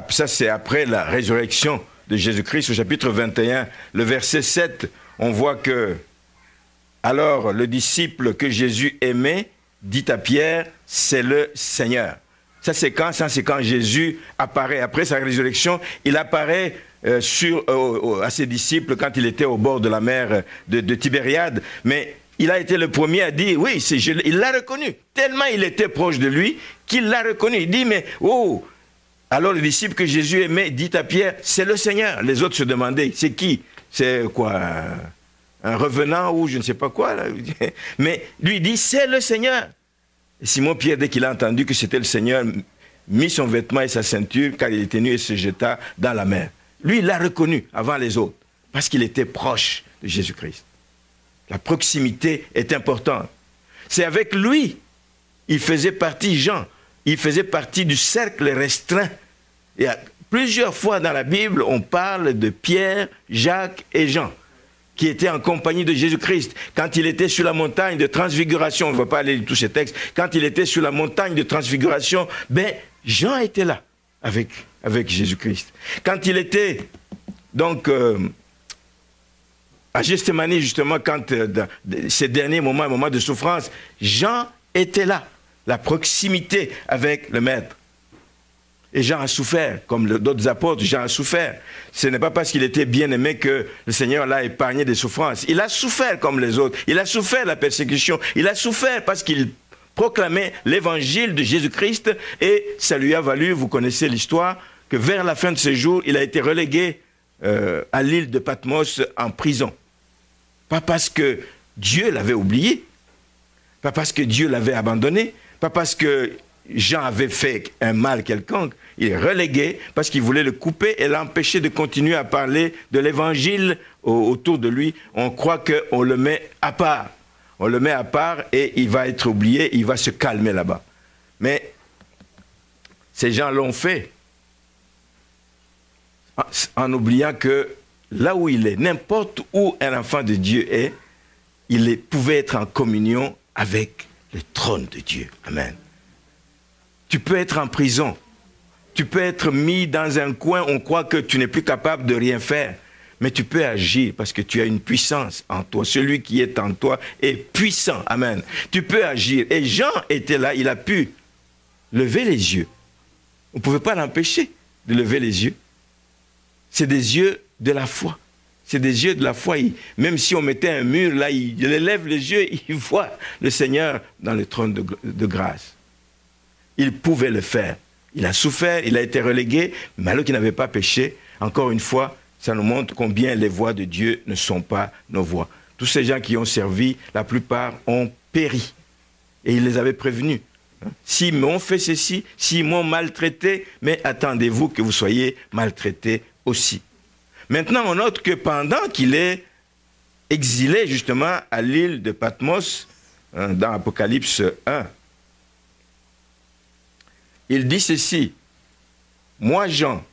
ça c'est après la résurrection de Jésus-Christ, au chapitre 21, le verset 7, on voit que alors le disciple que Jésus aimait dit à Pierre, c'est le Seigneur. Ça c'est quand Jésus apparaît, après sa résurrection, il apparaît à ses disciples quand il était au bord de la mer de Tibériade, mais il a été le premier à dire, oui, il l'a reconnu. Tellement il était proche de lui qu'il l'a reconnu. Il dit, mais oh, alors le disciple que Jésus aimait dit à Pierre, c'est le Seigneur. Les autres se demandaient, c'est qui? C'est quoi? Un revenant ou je ne sais pas quoi là. Mais lui dit, c'est le Seigneur. Et Simon-Pierre, dès qu'il a entendu que c'était le Seigneur, mit son vêtement et sa ceinture, car il était nu, et se jeta dans la mer. Lui, il l'a reconnu avant les autres, parce qu'il était proche de Jésus-Christ. La proximité est importante. C'est avec lui, il faisait partie, Jean, il faisait partie du cercle restreint. Et plusieurs fois dans la Bible, on parle de Pierre, Jacques et Jean, qui étaient en compagnie de Jésus-Christ. Quand il était sur la montagne de transfiguration, on ne va pas aller tous ces textes, quand il était sur la montagne de transfiguration, ben, Jean était là avec Jésus-Christ. Quand il était Donc, à Gethsémani, justement, quand ces derniers moments, un moment de souffrance, Jean était là, la proximité avec le Maître. Et Jean a souffert, comme d'autres apôtres, Jean a souffert. Ce n'est pas parce qu'il était bien-aimé que le Seigneur l'a épargné des souffrances. Il a souffert comme les autres. Il a souffert la persécution. Il a souffert parce qu'il proclamait l'évangile de Jésus-Christ. Et ça lui a valu, vous connaissez l'histoire, que vers la fin de ses jours, il a été relégué à l'île de Patmos en prison. Pas parce que Dieu l'avait oublié, pas parce que Dieu l'avait abandonné, pas parce que Jean avait fait un mal quelconque. Il est relégué parce qu'il voulait le couper et l'empêcher de continuer à parler de l'évangile autour de lui. On croit qu'on le met à part. On le met à part et il va être oublié, il va se calmer là-bas. Mais ces gens l'ont fait en oubliant que là où il est, n'importe où un enfant de Dieu est, pouvait être en communion avec le trône de Dieu. Amen. Tu peux être en prison, tu peux être mis dans un coin, on croit que tu n'es plus capable de rien faire, mais tu peux agir parce que tu as une puissance en toi. Celui qui est en toi est puissant. Amen. Tu peux agir. Et Jean était là, il a pu lever les yeux. On ne pouvait pas l'empêcher de lever les yeux. C'est des yeux de la foi. C'est des yeux de la foi. Même si on mettait un mur, là, il lève les yeux, il voit le Seigneur dans le trône de grâce. Il pouvait le faire. Il a souffert, il a été relégué, mais alors qu'il n'avait pas péché, encore une fois, ça nous montre combien les voies de Dieu ne sont pas nos voies. Tous ces gens qui ont servi, la plupart ont péri. Et il les avait prévenus. S'ils m'ont fait ceci, s'ils m'ont maltraité, mais attendez-vous que vous soyez maltraités aussi. Maintenant, on note que pendant qu'il est exilé justement à l'île de Patmos, dans Apocalypse 1, il dit ceci: moi, Jean,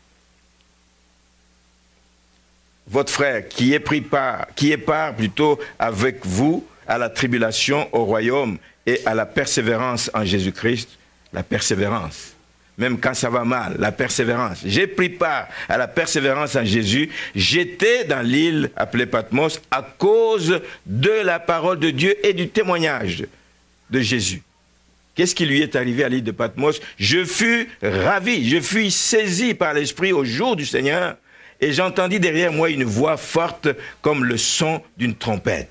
votre frère, qui est part plutôt avec vous à la tribulation, au royaume et à la persévérance en Jésus-Christ, la persévérance. Même quand ça va mal, la persévérance. J'ai pris part à la persévérance en Jésus. J'étais dans l'île appelée Patmos à cause de la parole de Dieu et du témoignage de Jésus. Qu'est-ce qui lui est arrivé à l'île de Patmos? Je fus ravi, je fus saisi par l'Esprit au jour du Seigneur et j'entendis derrière moi une voix forte comme le son d'une trompette.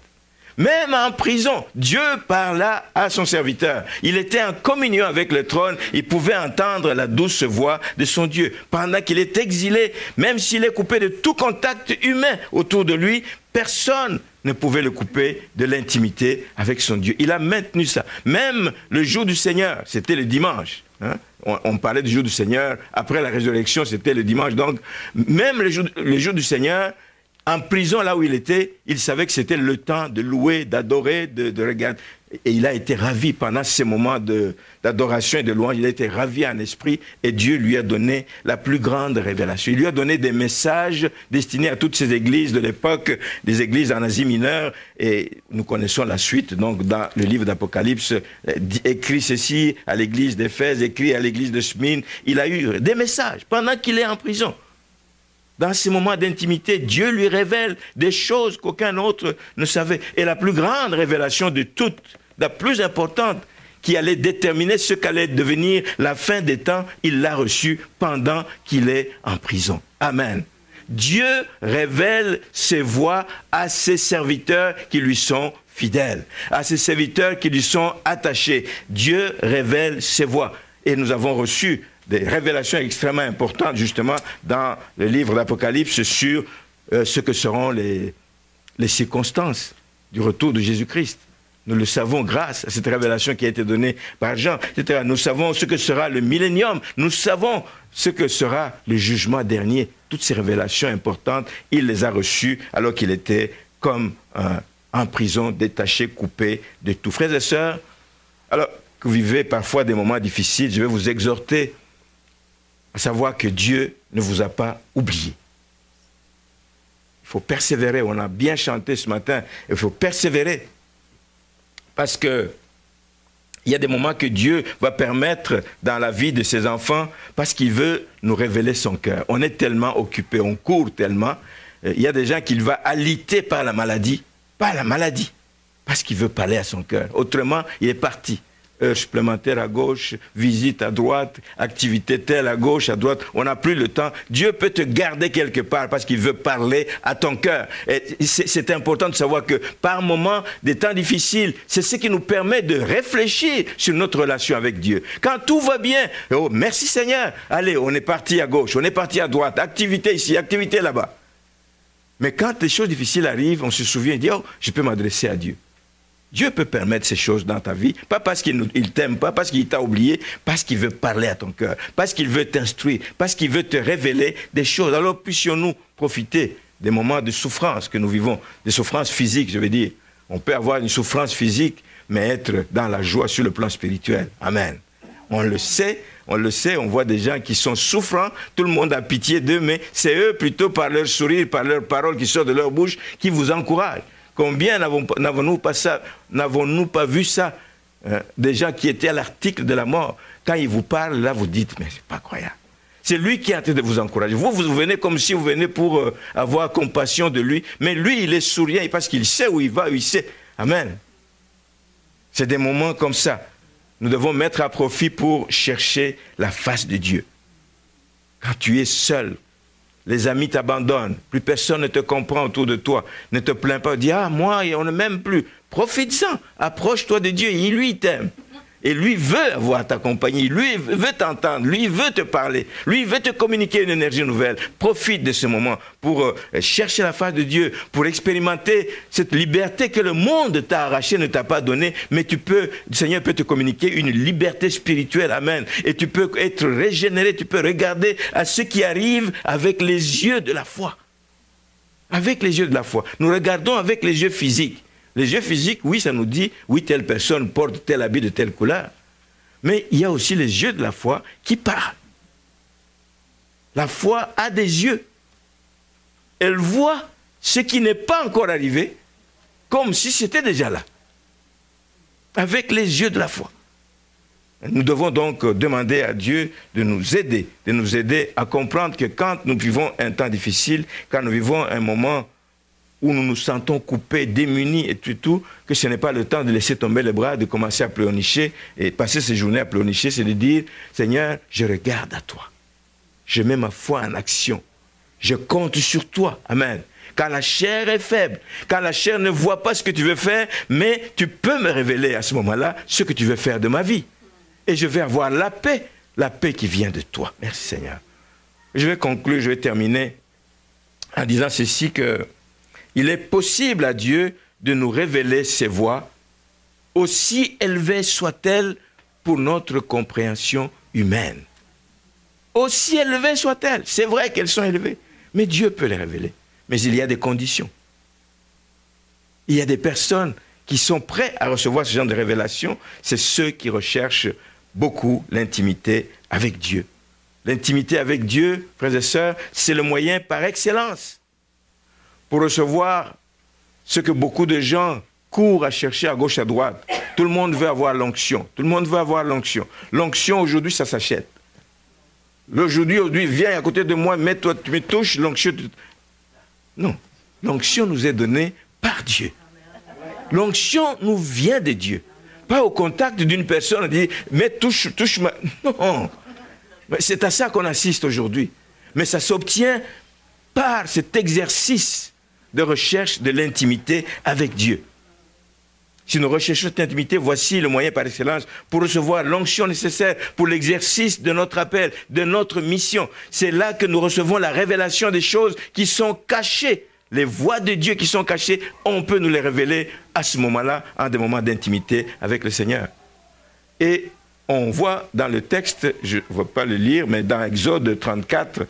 Même en prison, Dieu parla à son serviteur. Il était en communion avec le trône. Il pouvait entendre la douce voix de son Dieu. Pendant qu'il est exilé, même s'il est coupé de tout contact humain autour de lui, personne ne pouvait le couper de l'intimité avec son Dieu. Il a maintenu ça. Même le jour du Seigneur, c'était le dimanche. Hein? On parlait du jour du Seigneur. Après la résurrection, c'était le dimanche. Donc, même le jour du Seigneur, en prison, là où il était, il savait que c'était le temps de louer, d'adorer, de regarder. Et il a été ravi pendant ces moments d'adoration et de louange. Il a été ravi en esprit et Dieu lui a donné la plus grande révélation. Il lui a donné des messages destinés à toutes ces églises de l'époque, des églises en Asie mineure. Et nous connaissons la suite, donc dans le livre d'Apocalypse, écrit ceci à l'église d'Éphèse, écrit à l'église de Smyrne. Il a eu des messages pendant qu'il est en prison. Dans ces moments d'intimité, Dieu lui révèle des choses qu'aucun autre ne savait. Et la plus grande révélation de toutes, la plus importante, qui allait déterminer ce qu'allait devenir la fin des temps, il l'a reçue pendant qu'il est en prison. Amen. Dieu révèle ses voies à ses serviteurs qui lui sont fidèles, à ses serviteurs qui lui sont attachés. Dieu révèle ses voies. Et nous avons reçu des révélations extrêmement importantes, justement, dans le livre d'Apocalypse sur ce que seront les circonstances du retour de Jésus-Christ. Nous le savons grâce à cette révélation qui a été donnée par Jean, etc. Nous savons ce que sera le millénium, nous savons ce que sera le jugement dernier. Toutes ces révélations importantes, il les a reçues alors qu'il était comme en prison, détaché, coupé de tout. Frères et sœurs, alors que vous vivez parfois des moments difficiles, je vais vous exhorter à savoir que Dieu ne vous a pas oublié. Il faut persévérer. On a bien chanté ce matin. Il faut persévérer. Parce que Il y a des moments que Dieu va permettre dans la vie de ses enfants parce qu'il veut nous révéler son cœur. On est tellement occupé, on court tellement. Il y a des gens qu'il va alité par la maladie. Parce qu'il veut parler à son cœur. Autrement, il est parti. Heure supplémentaire à gauche, visite à droite, activité telle à gauche, à droite. On n'a plus le temps. Dieu peut te garder quelque part parce qu'il veut parler à ton cœur. C'est important de savoir que par moments, des temps difficiles, c'est ce qui nous permet de réfléchir sur notre relation avec Dieu. Quand tout va bien, oh merci Seigneur, allez, on est parti à gauche, on est parti à droite, activité ici, activité là-bas. Mais quand les choses difficiles arrivent, on se souvient et dit, oh, je peux m'adresser à Dieu. Dieu peut permettre ces choses dans ta vie, pas parce qu'il ne t'aime pas, parce qu'il t'a oublié, parce qu'il veut parler à ton cœur, parce qu'il veut t'instruire, parce qu'il veut te révéler des choses. Alors puissions-nous profiter des moments de souffrance que nous vivons, des souffrances physiques, je veux dire. On peut avoir une souffrance physique, mais être dans la joie sur le plan spirituel. Amen. On le sait, on voit des gens qui sont souffrants, tout le monde a pitié d'eux, mais c'est eux plutôt par leur sourire, par leurs paroles qui sortent de leur bouche, qui vous encouragent. Combien n'avons-nous pas vu ça, des gens qui étaient à l'article de la mort, quand ils vous parlent, là vous dites, mais c'est pas croyable. C'est lui qui est en train de vous encourager. Vous venez comme si vous venez pour avoir compassion de lui, mais lui, il est souriant parce qu'il sait où il va, où il sait. Amen. C'est des moments comme ça. Nous devons mettre à profit pour chercher la face de Dieu. Quand tu es seul, les amis t'abandonnent, plus personne ne te comprend autour de toi. Ne te plains pas, dis, ah, moi, on ne m'aime plus. Profite-en, approche-toi de Dieu, lui, il t'aime. Et lui veut avoir ta compagnie, lui veut t'entendre, lui veut te parler, lui veut te communiquer une énergie nouvelle. Profite de ce moment pour chercher la face de Dieu, pour expérimenter cette liberté que le monde t'a arrachée, ne t'a pas donnée, mais le Seigneur peut te communiquer une liberté spirituelle, amen. Et tu peux être régénéré, tu peux regarder à ce qui arrive avec les yeux de la foi. Avec les yeux de la foi. Nous regardons avec les yeux physiques. Les yeux physiques, oui, ça nous dit, oui, telle personne porte tel habit de telle couleur. Mais il y a aussi les yeux de la foi qui parlent. La foi a des yeux. Elle voit ce qui n'est pas encore arrivé, comme si c'était déjà là. Avec les yeux de la foi. Nous devons donc demander à Dieu de nous aider à comprendre que quand nous vivons un temps difficile, quand nous vivons un moment où nous nous sentons coupés, démunis et tout, que ce n'est pas le temps de laisser tomber les bras, de commencer à pleurnicher et passer ces journées à pleurnicher, c'est de dire, Seigneur, je regarde à toi. Je mets ma foi en action. Je compte sur toi. Amen. Quand la chair est faible, quand la chair ne voit pas ce que tu veux faire, mais tu peux me révéler à ce moment-là ce que tu veux faire de ma vie. Et je vais avoir la paix qui vient de toi. Merci Seigneur. Je vais conclure, je vais terminer en disant ceci que il est possible à Dieu de nous révéler ses voies, aussi élevées soient-elles pour notre compréhension humaine. Aussi élevées soient-elles. C'est vrai qu'elles sont élevées, mais Dieu peut les révéler. Mais il y a des conditions. Il y a des personnes qui sont prêtes à recevoir ce genre de révélation. C'est ceux qui recherchent beaucoup l'intimité avec Dieu. L'intimité avec Dieu, frères et sœurs, c'est le moyen par excellence pour recevoir ce que beaucoup de gens courent à chercher à gauche, à droite. Tout le monde veut avoir l'onction. Tout le monde veut avoir l'onction. L'onction, aujourd'hui, ça s'achète. Aujourd'hui, viens à côté de moi, mets-toi, tu me touches, l'onction. Non. L'onction nous est donnée par Dieu. L'onction nous vient de Dieu. Pas au contact d'une personne, on dit, mais touche-moi. Non. C'est à ça qu'on assiste aujourd'hui. Mais ça s'obtient par cet exercice de recherche de l'intimité avec Dieu. Si nous recherchons cette intimité, voici le moyen par excellence pour recevoir l'onction nécessaire pour l'exercice de notre appel, de notre mission. C'est là que nous recevons la révélation des choses qui sont cachées. Les voies de Dieu qui sont cachées, on peut nous les révéler à ce moment-là, en des moments d'intimité avec le Seigneur. Et on voit dans le texte, je ne vais pas le lire, mais dans Exode 34,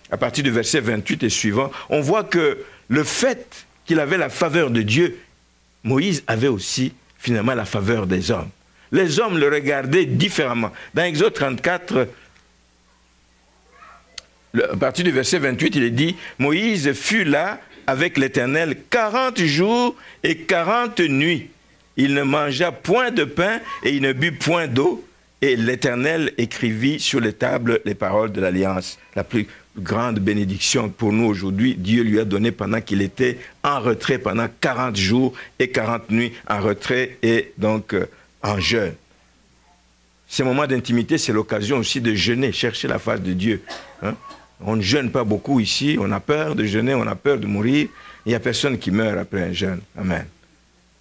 à partir du verset 28 et suivant, on voit que le fait qu'il avait la faveur de Dieu, Moïse avait aussi finalement la faveur des hommes. Les hommes le regardaient différemment. Dans Exode 34, à partir du verset 28, il est dit, Moïse fut là avec l'Éternel 40 jours et 40 nuits. Il ne mangea point de pain et il ne but point d'eau. Et l'Éternel écrivit sur les tables les paroles de l'Alliance. La plus grande bénédiction pour nous aujourd'hui, Dieu lui a donné pendant qu'il était en retrait, pendant 40 jours et 40 nuits en retrait et donc en jeûne. Ces moments d'intimité, c'est l'occasion aussi de jeûner, chercher la face de Dieu. Hein? On ne jeûne pas beaucoup ici, on a peur de jeûner, on a peur de mourir. Il n'y a personne qui meurt après un jeûne. Amen.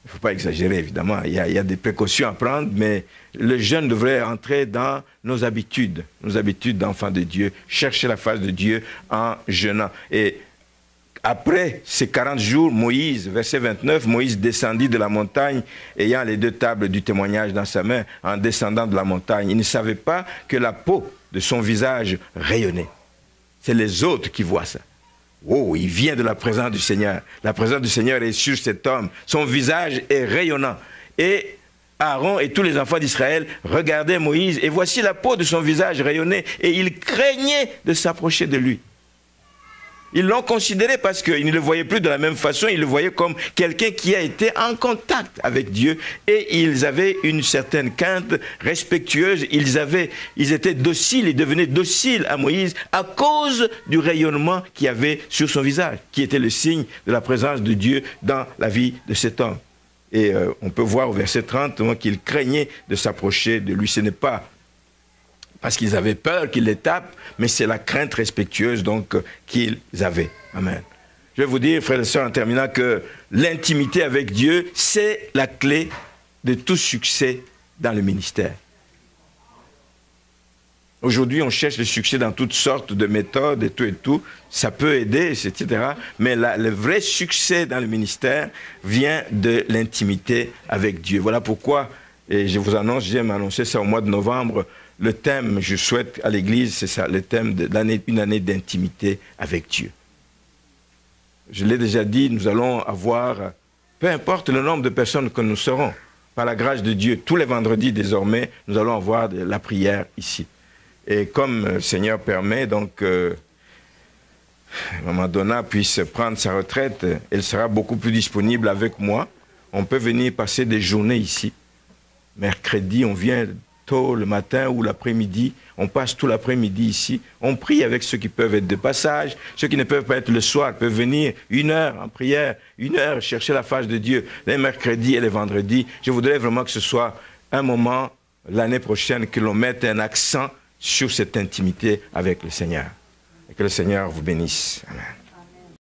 Il ne faut pas exagérer, évidemment. Il y a des précautions à prendre, mais le jeûne devrait entrer dans nos habitudes d'enfants de Dieu, chercher la face de Dieu en jeûnant. Et après ces 40 jours, Moïse, verset 29, Moïse descendit de la montagne, ayant les 2 tables du témoignage dans sa main, en descendant de la montagne. Il ne savait pas que la peau de son visage rayonnait. C'est les autres qui voient ça. Oh, il vient de la présence du Seigneur. La présence du Seigneur est sur cet homme. Son visage est rayonnant. Et Aaron et tous les enfants d'Israël regardaient Moïse. Et voici la peau de son visage rayonnait. Et ils craignaient de s'approcher de lui. Ils l'ont considéré parce qu'ils ne le voyaient plus de la même façon. Ils le voyaient comme quelqu'un qui a été en contact avec Dieu. Et ils avaient une certaine crainte respectueuse. Ils étaient dociles, ils devenaient dociles à Moïse à cause du rayonnement qu'il y avait sur son visage, qui était le signe de la présence de Dieu dans la vie de cet homme. Et on peut voir au verset 30 qu'ils craignaient de s'approcher de lui. Ce n'est pas parce qu'ils avaient peur qu'il les tape, mais c'est la crainte respectueuse donc qu'ils avaient. Amen. Je vais vous dire, frères et sœurs, en terminant, que l'intimité avec Dieu, c'est la clé de tout succès dans le ministère. Aujourd'hui, on cherche le succès dans toutes sortes de méthodes et tout. Ça peut aider, etc. Mais le vrai succès dans le ministère vient de l'intimité avec Dieu. Voilà pourquoi, et je vous annonce, je viens m'annoncer ça au mois de novembre, le thème, je souhaite à l'Église, c'est ça, le thème d'une année d'intimité avec Dieu. Je l'ai déjà dit, nous allons avoir, peu importe le nombre de personnes que nous serons, par la grâce de Dieu, tous les vendredis désormais, nous allons avoir de la prière ici. Et comme le Seigneur permet, donc, Maman Donna puisse prendre sa retraite, elle sera beaucoup plus disponible avec moi. On peut venir passer des journées ici. Mercredi, on vient tôt le matin ou l'après-midi, on passe tout l'après-midi ici, on prie avec ceux qui peuvent être de passage, ceux qui ne peuvent pas être le soir peuvent venir 1 heure en prière, 1 heure chercher la face de Dieu, les mercredis et les vendredis. Je voudrais vraiment que ce soit un moment, l'année prochaine, que l'on mette un accent sur cette intimité avec le Seigneur. Et que le Seigneur vous bénisse. Amen.